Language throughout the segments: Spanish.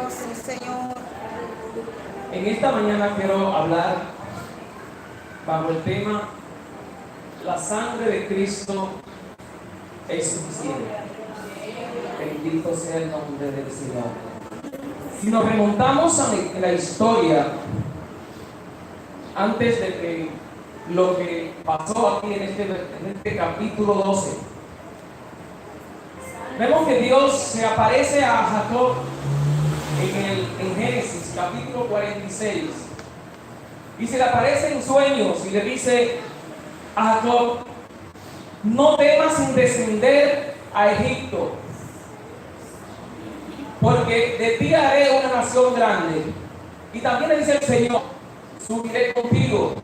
Dios, sí, Señor. En esta mañana quiero hablar bajo el tema: la sangre de Cristo es suficiente. Bendito sea el nombre del Señor. Si nos remontamos a la historia, antes de que lo que pasó aquí en este capítulo 12, vemos que Dios se aparece a Jacob en Génesis capítulo 46 y se le aparece en sueños y le dice a Jacob: no temas en descender a Egipto, porque de ti haré una nación grande. Y también le dice el Señor: subiré contigo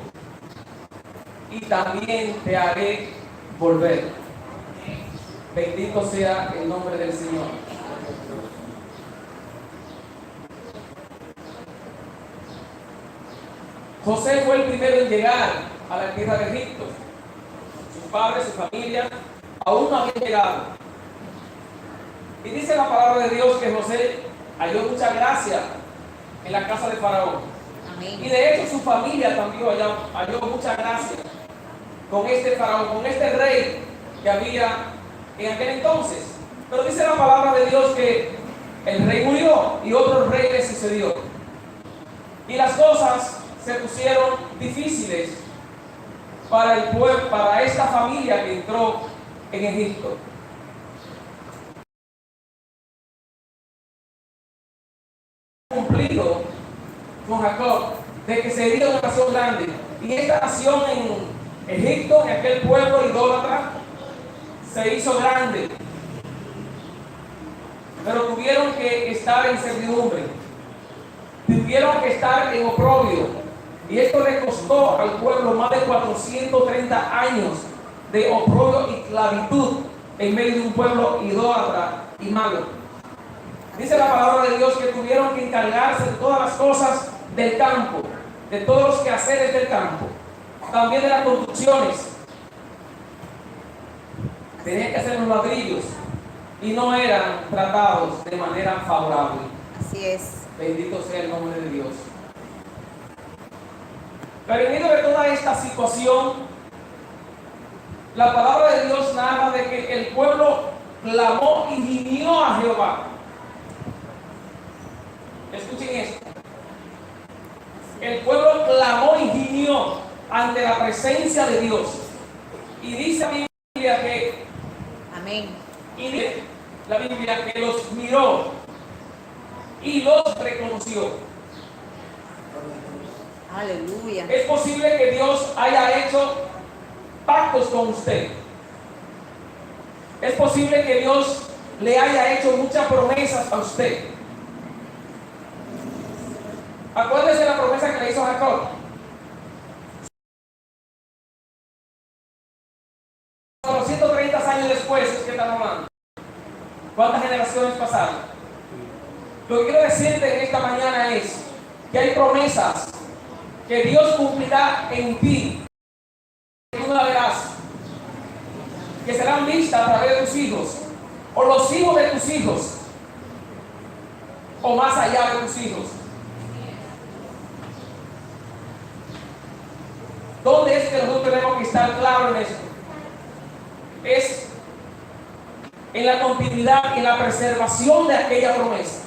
y también te haré volver. Bendito sea el nombre del Señor. José fue el primero en llegar a la tierra de Egipto. Sus padres, su familia, aún no habían llegado. Y dice la palabra de Dios que José halló mucha gracia en la casa de Faraón. Amén. Y de hecho su familia también halló mucha gracia con este Faraón, con este rey que había en aquel entonces. Pero dice la palabra de Dios que el rey murió y otro rey le sucedió. Y las cosas se pusieron difíciles para el pueblo, para esta familia que entró en Egipto. Cumplido con Jacob de que sería una nación grande, y esta nación en Egipto, en aquel pueblo idólatra, se hizo grande, pero tuvieron que estar en servidumbre, tuvieron que estar en oprobio, y esto le costó al pueblo más de 430 años de oprobio y esclavitud en medio de un pueblo idólatra y malo. Dice la palabra de Dios que tuvieron que encargarse de todas las cosas del campo, de todos los quehaceres del campo, también de las construcciones. Tenían que hacer los ladrillos y no eran tratados de manera favorable. Así es. Bendito sea el nombre de Dios. Pero en medio de toda esta situación, la palabra de Dios narra de que el pueblo clamó y gimió a Jehová. Escuchen esto. El pueblo clamó y gimió ante la presencia de Dios. Y dice la Biblia que, Amén. y dice la Biblia que los miró y los reconoció. Aleluya. Es posible que Dios haya hecho pactos con usted. Es posible que Dios le haya hecho muchas promesas a usted. Acuérdese la promesa que le hizo Jacob. 430 años después es que estamos hablando. ¿Cuántas generaciones pasaron? Lo que quiero decirte en esta mañana es que hay promesas que Dios cumplirá en ti, que tú la verás, que serán vistas a través de tus hijos, o los hijos de tus hijos, o más allá de tus hijos. ¿Dónde es que nosotros tenemos que estar claros en esto? Es en la continuidad y en la preservación de aquella promesa.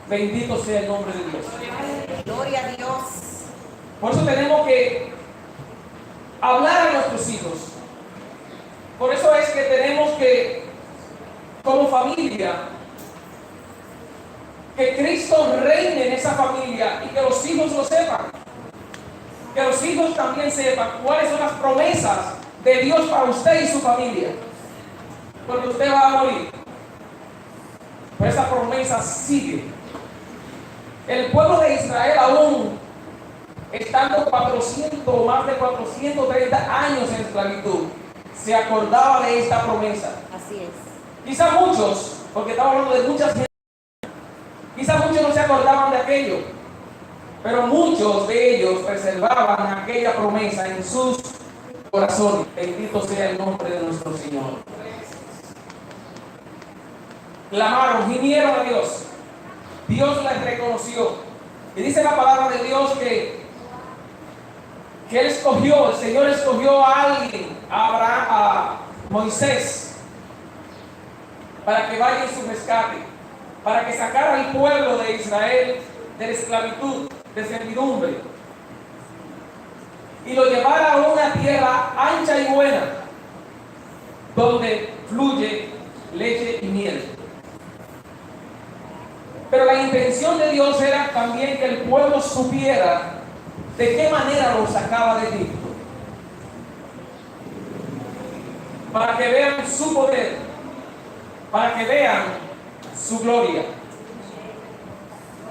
Bendito sea el nombre de Dios. Gloria a Dios. Por eso tenemos que hablar a nuestros hijos. Por eso es que tenemos que, como familia, que Cristo reine en esa familia y que los hijos lo sepan. Que los hijos también sepan cuáles son las promesas de Dios para usted y su familia. Porque usted va a morir, pero esa promesa sigue. El pueblo de Israel, aún estando más de 430 años en esclavitud, se acordaba de esta promesa. Así es. Quizá muchos, porque estamos hablando de muchas generaciones, quizá muchos no se acordaban de aquello, pero muchos de ellos preservaban aquella promesa en sus corazones. Bendito sea el nombre de nuestro Señor. clamaron, gimieron a Dios. Dios les reconoció. Y dice la palabra de Dios que Él escogió, el Señor escogió a alguien, a Abraham, a Moisés, para que vaya en su rescate, para que sacara al pueblo de Israel de la esclavitud, de servidumbre, y lo llevara a una tierra ancha y buena, donde fluye leche y miel. Pero la intención de Dios era también que el pueblo supiera de qué manera lo sacaba de Egipto, para que vean su poder, para que vean su gloria,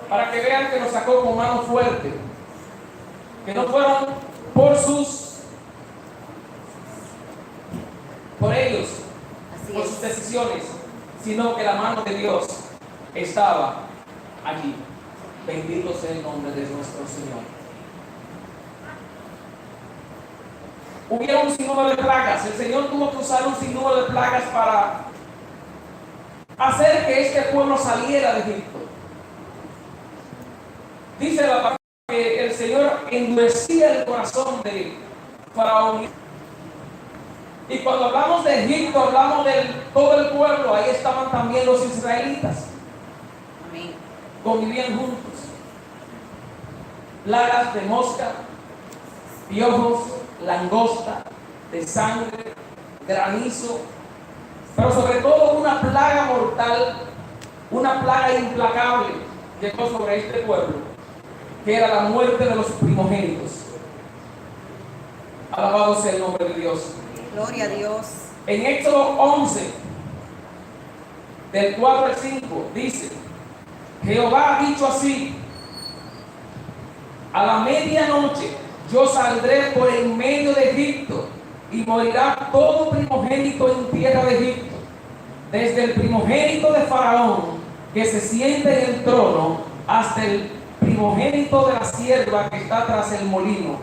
para que vean que lo sacó con mano fuerte, que no fueron por ellos, Así por es. sus decisiones, sino que la mano de Dios estaba allí. Bendito sea el nombre de nuestro Señor. Hubieron un sinnúmero de plagas. El Señor tuvo que usar un sinnúmero de plagas para hacer que este pueblo saliera de Egipto. Dice la palabra que el Señor endurecía el corazón de Faraón. Y cuando hablamos de Egipto, hablamos de todo el pueblo. Ahí estaban también los israelitas. Amén. Convivían juntos. Plagas de mosca, piojos, langosta, de sangre, granizo, pero sobre todo una plaga mortal, una plaga implacable llegó sobre este pueblo, que era la muerte de los primogénitos. Alabado sea el nombre de Dios. Gloria a Dios. En Éxodo 11, del 4 al 5, dice: Jehová ha dicho así: a la medianoche yo saldré por en medio de Egipto, y morirá todo primogénito en tierra de Egipto, desde el primogénito de Faraón, que se siente en el trono, hasta el primogénito de la sierva que está tras el molino.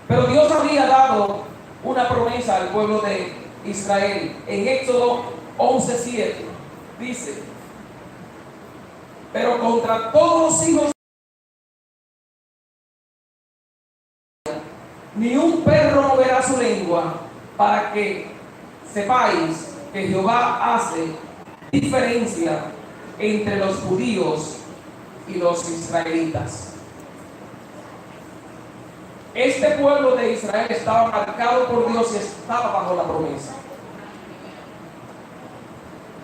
Pero Dios había dado una promesa al pueblo de Israel. En Éxodo 11:7 dice: pero contra todos los hijos ni un perro moverá su lengua, para que sepáis que Jehová hace diferencia entre los judíos y los israelitas. Este pueblo de Israel estaba marcado por Dios y estaba bajo la promesa.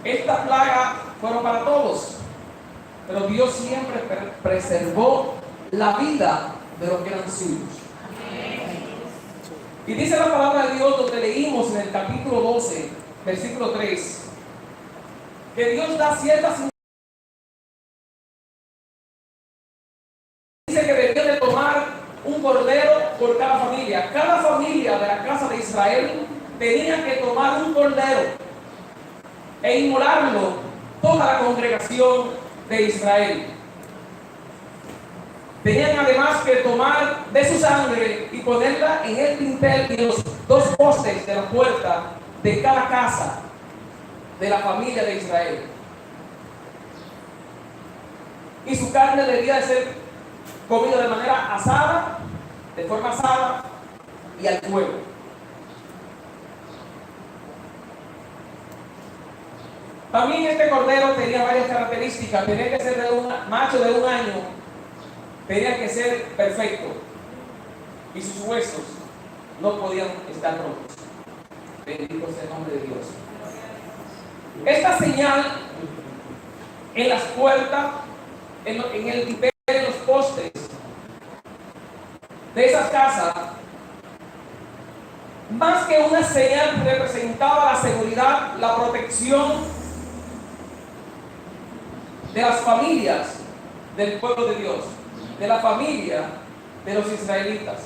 Esta plaga fueron para todos, pero Dios siempre preservó la vida de los que eran suyos. Y dice la palabra de Dios, donde leímos en el capítulo 12, versículo 3, que Dios da ciertas instrucciones. Dice que debían de tomar un cordero por cada familia. Cada familia de la casa de Israel tenía que tomar un cordero e inmolarlo toda la congregación de Israel. Tenían además que tomar de su sangre y ponerla en el dintel y en los dos postes de la puerta de cada casa de la familia de Israel. Y su carne debía de ser comida de manera asada, de forma asada y al fuego. También este cordero tenía varias características. Tenía que ser de un macho de 1 año, tenía que ser perfecto, y sus huesos no podían estar rotos. Bendito sea el nombre de Dios. Esta señal en las puertas, en el dintel, en los postes de esas casas, más que una señal, representaba la seguridad, la protección de las familias del pueblo de Dios, de la familia de los israelitas.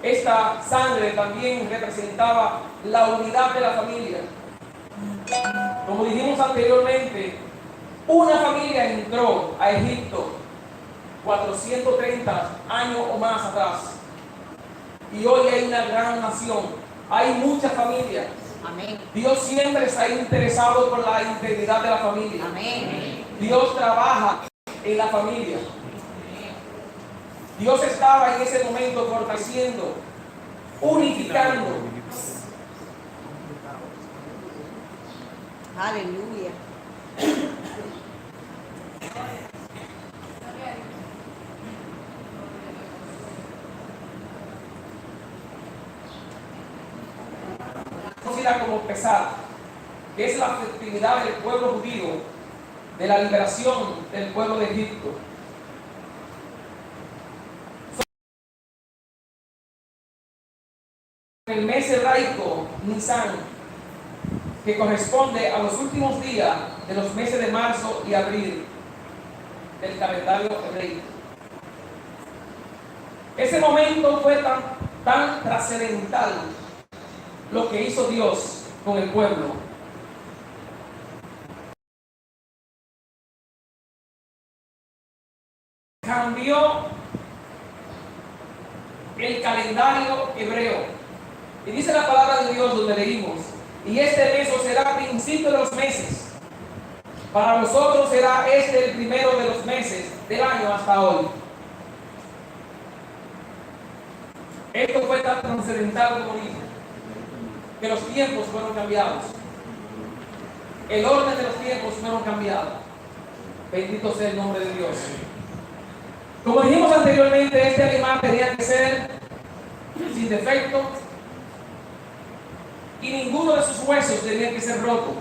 Esta sangre también representaba la unidad de la familia. Como dijimos anteriormente, una familia entró a Egipto 430 años o más atrás, y hoy hay una gran nación, hay muchas familias, Amén. Dios siempre está interesado por la integridad de la familia. Amén. Dios trabaja en la familia. Dios estaba en ese momento fortaleciendo, unificando. Aleluya. Conocida como Pesach, que es la festividad del pueblo judío de la liberación del pueblo de Egipto. En el mes hebraico Nisan, que corresponde a los últimos días de los meses de marzo y abril del calendario hebraico. Ese momento fue tan trascendental lo que hizo Dios con el pueblo. Cambió el calendario hebreo. Y dice la palabra de Dios donde leímos: y este mes os será principio de los meses. Para nosotros será este el primero de los meses del año hasta hoy. Esto fue tan trascendental como dijo, que los tiempos fueron cambiados. El orden de los tiempos fueron cambiados. Bendito sea el nombre de Dios. Como dijimos anteriormente, este animal tenía que ser sin defecto y ninguno de sus huesos tenía que ser roto.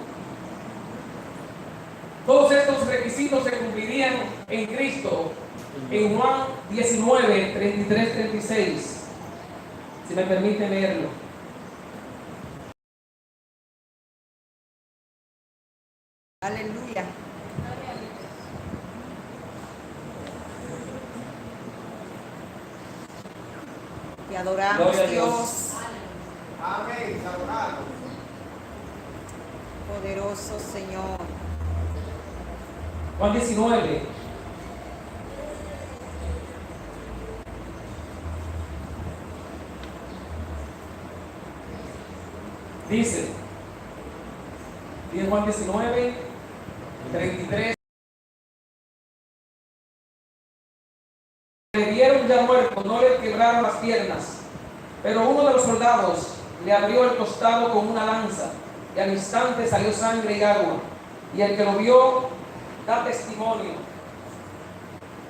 Todos estos requisitos se cumplirían en Cristo en Juan 19, 33, 36. Si me permiten leerlo. Aleluya. Te adoramos, Gloria a Dios. Dios. Amén, adorado. Poderoso Señor. Juan 19. Dice, Juan 19, 33. Le vieron ya muerto, no le quebraron las piernas, pero uno de los soldados le abrió el costado con una lanza, y al instante salió sangre y agua, y el que lo vio da testimonio,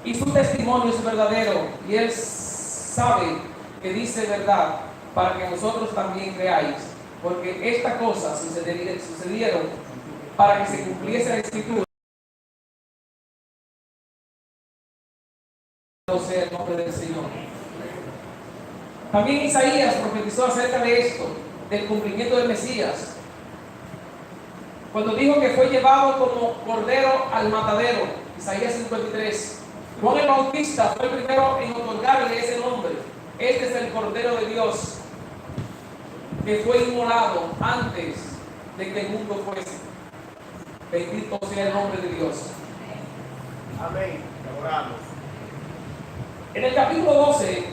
y su testimonio es verdadero, y él sabe que dice verdad, para que vosotros también creáis, porque estas cosas sucedieron para que se cumpliese la escritura. Sea el nombre del Señor. También Isaías profetizó acerca de esto, del cumplimiento del Mesías, cuando dijo que fue llevado como cordero al matadero. Isaías 53. Juan el Bautista fue el primero en otorgarle ese nombre. Este es el Cordero de Dios que fue inmolado antes de que el mundo fuese. Bendito sea el nombre de Dios. Amén, adoramos. En el capítulo 12,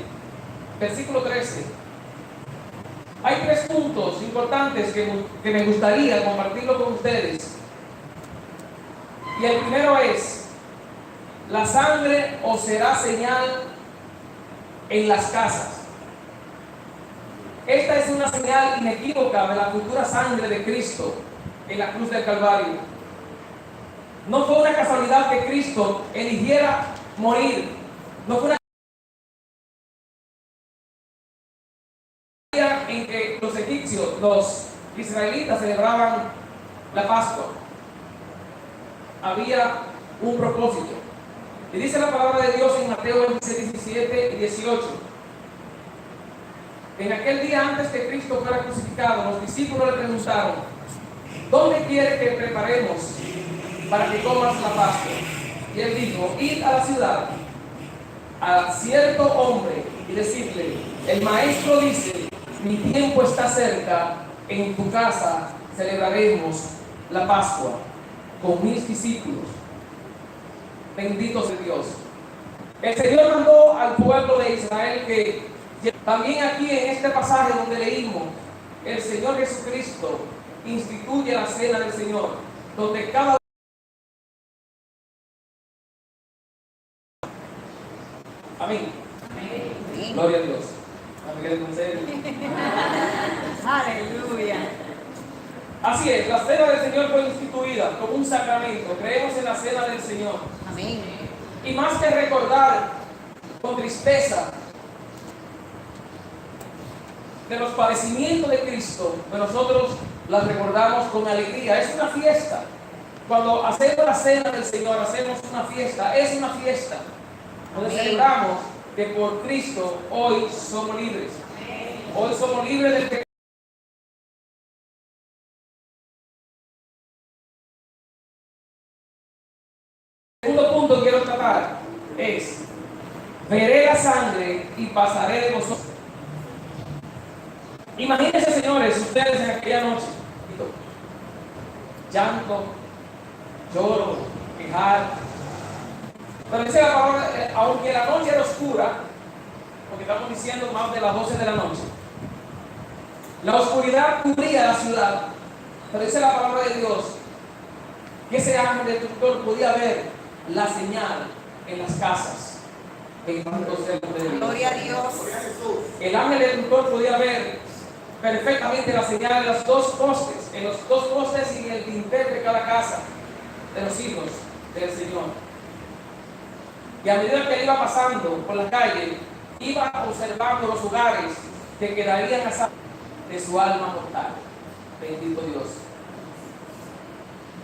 versículo 13, hay 3 puntos importantes que me gustaría compartirlo con ustedes. Y el primero es: la sangre os será señal en las casas. Esta es una señal inequívoca de la futura sangre de Cristo en la cruz del Calvario. No fue una casualidad que Cristo eligiera morir. No fue una en que los egipcios, los israelitas celebraban la Pascua. Había un propósito. Y dice la palabra de Dios en Mateo 26, 17 y 18. En aquel día antes que Cristo fuera crucificado, los discípulos le preguntaron: ¿dónde quiere que preparemos para que comas la Pascua? Y él dijo: id a la ciudad, a cierto hombre, y decirle: el maestro dice, mi tiempo está cerca, en tu casa celebraremos la Pascua con mis discípulos. Bendito sea Dios. El Señor mandó al pueblo de Israel que también aquí en este pasaje donde leímos, el Señor Jesucristo instituye la cena del Señor, donde cada amén. Amén. Gloria a Dios. Aleluya. Así es, la cena del Señor fue instituida como un sacramento. Creemos en la cena del Señor. Amén. Y más que recordar con tristeza de los padecimientos de Cristo, pues nosotros las recordamos con alegría. Es una fiesta. Cuando hacemos la cena del Señor, hacemos una fiesta. Es una fiesta. Donde Amén. celebramos que por Cristo hoy somos libres. Hoy somos libres del pecado. El segundo punto que quiero tratar es: veré la sangre y pasaré de vosotros. Imagínense, señores, ustedes en aquella noche, llanto, lloro, quejar. Pero dice la palabra, aunque la noche era oscura, porque estamos diciendo más de las 12 de la noche, la oscuridad cubría la ciudad. Pero dice la palabra de Dios que ese ángel destructor podía ver la señal en las casas. Bendito sea el nombre de Dios. Gloria a Dios. El ángel destructor podía ver perfectamente la señal de los dos postes, en los dos postes y en el dintel de cada casa de los hijos del Señor. Y a medida que él iba pasando por la calle, iba observando los lugares que quedarían a salvo de su alma mortal. Bendito Dios.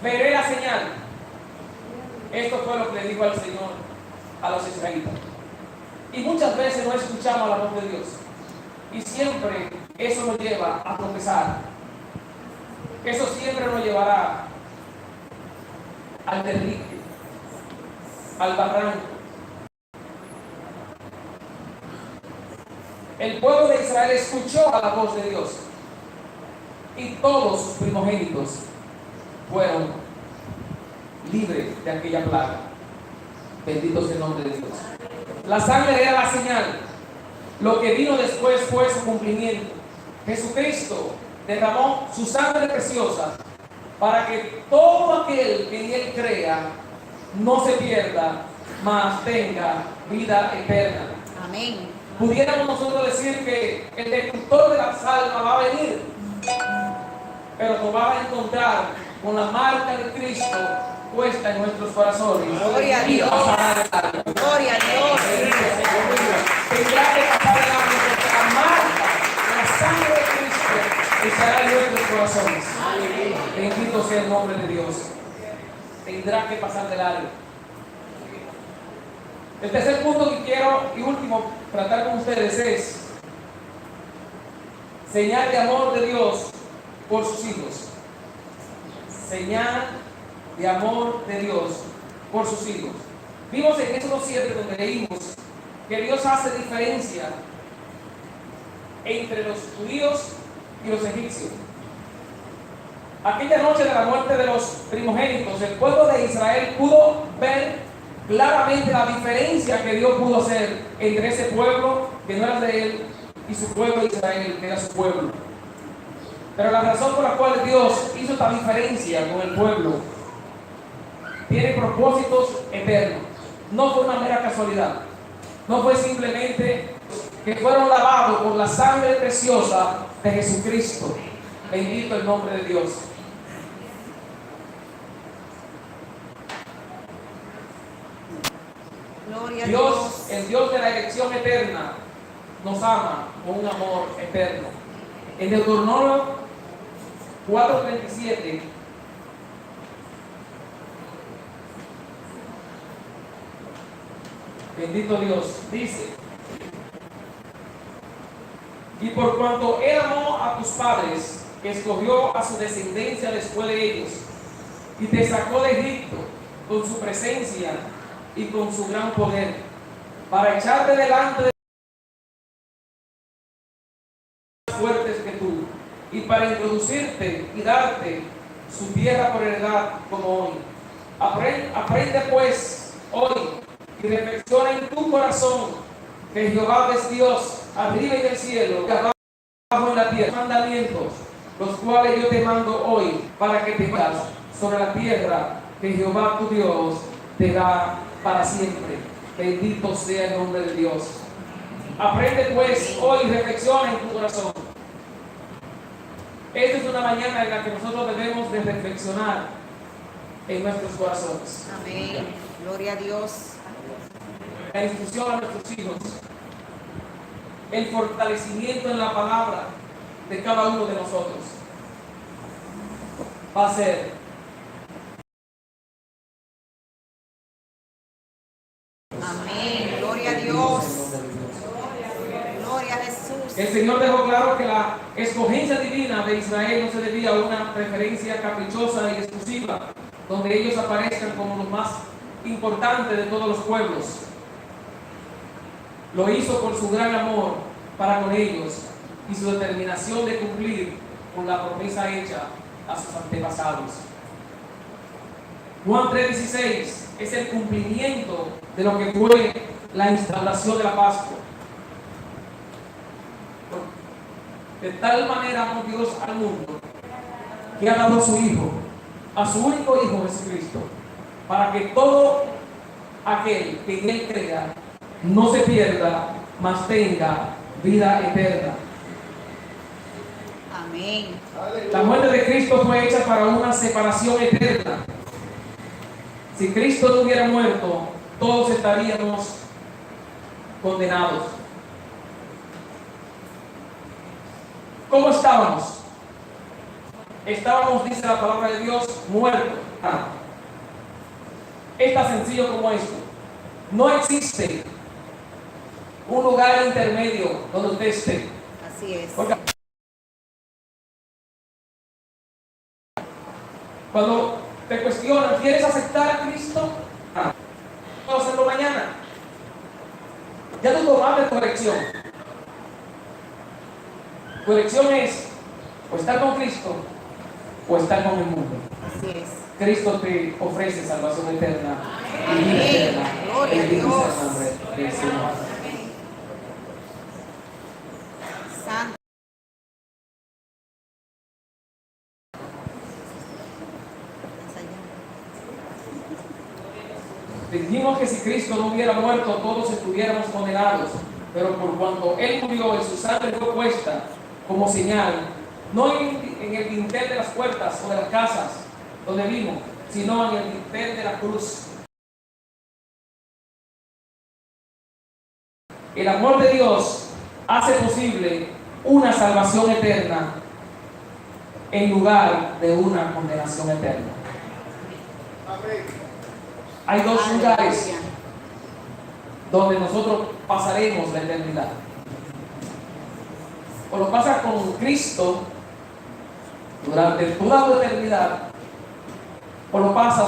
Veré la señal. Esto fue lo que le dijo al Señor a los israelitas. Y muchas veces no escuchamos la voz de Dios. Y siempre eso nos lleva a tropezar. Eso siempre nos llevará al derrique, al barranco. El pueblo de Israel escuchó a la voz de Dios y todos sus primogénitos fueron libres de aquella plaga. Bendito sea el nombre de Dios. La sangre era la señal. Lo que vino después fue su cumplimiento. Jesucristo derramó su sangre preciosa para que todo aquel que en él crea no se pierda, mas tenga vida eterna. Amén. Pudiéramos nosotros decir que el destructor de las almas va a venir, pero nos va a encontrar con la marca de Cristo puesta en nuestros corazones. Gloria a Y Dios. pasará de largo. Gloria a Dios. Tendrá que pasar de largo porque la marca, la sangre de Cristo estará en nuestros corazones. Bendito sea el nombre de Dios. Tendrá que pasar de largo. El tercer punto que quiero y último tratar con ustedes es señal de amor de Dios por sus hijos. Señal de amor de Dios por sus hijos. Vimos en Éxodo 7 donde leímos que Dios hace diferencia entre los judíos y los egipcios. Aquella noche de la muerte de los primogénitos, el pueblo de Israel pudo ver claramente la diferencia que Dios pudo hacer entre ese pueblo que no era de él y su pueblo de Israel, que era su pueblo. Pero la razón por la cual Dios hizo esta diferencia con el pueblo tiene propósitos eternos. No fue una mera casualidad. No fue simplemente que fueron lavados por la sangre preciosa de Jesucristo. Bendito el nombre de Dios. Gloria a Dios, Dios. el Dios de la elección eterna, nos ama con un amor eterno. En Deuteronomio 4:37 bendito Dios, dice: y por cuanto Él amó a tus padres, escogió a su descendencia después de ellos, y te sacó de Egipto con su presencia y con su gran poder, para echarte delante de más fuertes que tú, y para introducirte y darte su tierra por heredad como hoy. Aprende pues hoy y reflexiona en tu corazón que Jehová es Dios arriba en el cielo, en la tierra, mandamientos, los cuales yo te mando hoy, para que te vayas sobre la tierra que Jehová tu Dios te da para siempre. Bendito sea el nombre de Dios. Aprende pues hoy y reflexiona en tu corazón. Esta es una mañana en la que nosotros debemos de reflexionar en nuestros corazones. Amén. Gloria a Dios. La instrucción a nuestros hijos, el fortalecimiento en la palabra de cada uno de nosotros va a ser Amén. Gloria a Dios. Gloria a Jesús. el Señor dejó claro que la escogencia divina de Israel no se debía a una preferencia caprichosa y exclusiva, donde ellos aparezcan como los más importantes de todos los pueblos. Lo hizo por su gran amor para con ellos y su determinación de cumplir con la promesa hecha a sus antepasados. Juan 3:16 es el cumplimiento de lo que fue la instauración de la Pascua. De tal manera amó Dios al mundo que ha dado a su Hijo, a su único Hijo Jesucristo, para que todo aquel que en Él crea no se pierda, mas tenga vida eterna. Amén. La muerte de Cristo fue hecha para una separación eterna. Si Cristo no hubiera muerto, todos estaríamos condenados. ¿Cómo estábamos? Estábamos, dice la palabra de Dios, muertos. Es tan sencillo como esto. No existe un lugar intermedio donde usted esté. Así es. Porque cuando te cuestionan, ¿quieres aceptar a Cristo? Puedo hacerlo mañana. Ya tú tomaste tu elección. Tu elección es o estar con Cristo o estar con el mundo. Así es. Cristo te ofrece salvación eterna y vida Amén. eterna. Gloria a Bendito Dios. sea el nombre del Señor. Santo. Dijimos que si Cristo no hubiera muerto, todos estuviéramos condenados, pero por cuanto Él murió y su sangre fue puesta como señal, no en el dintel de las puertas o de las casas donde vimos, sino en el dintel de la cruz. El amor de Dios hace posible una salvación eterna en lugar de una condenación eterna. Amén. Hay dos lugares Aleluya. donde nosotros pasaremos la eternidad. O lo pasas con Cristo durante toda la eternidad, o lo pasas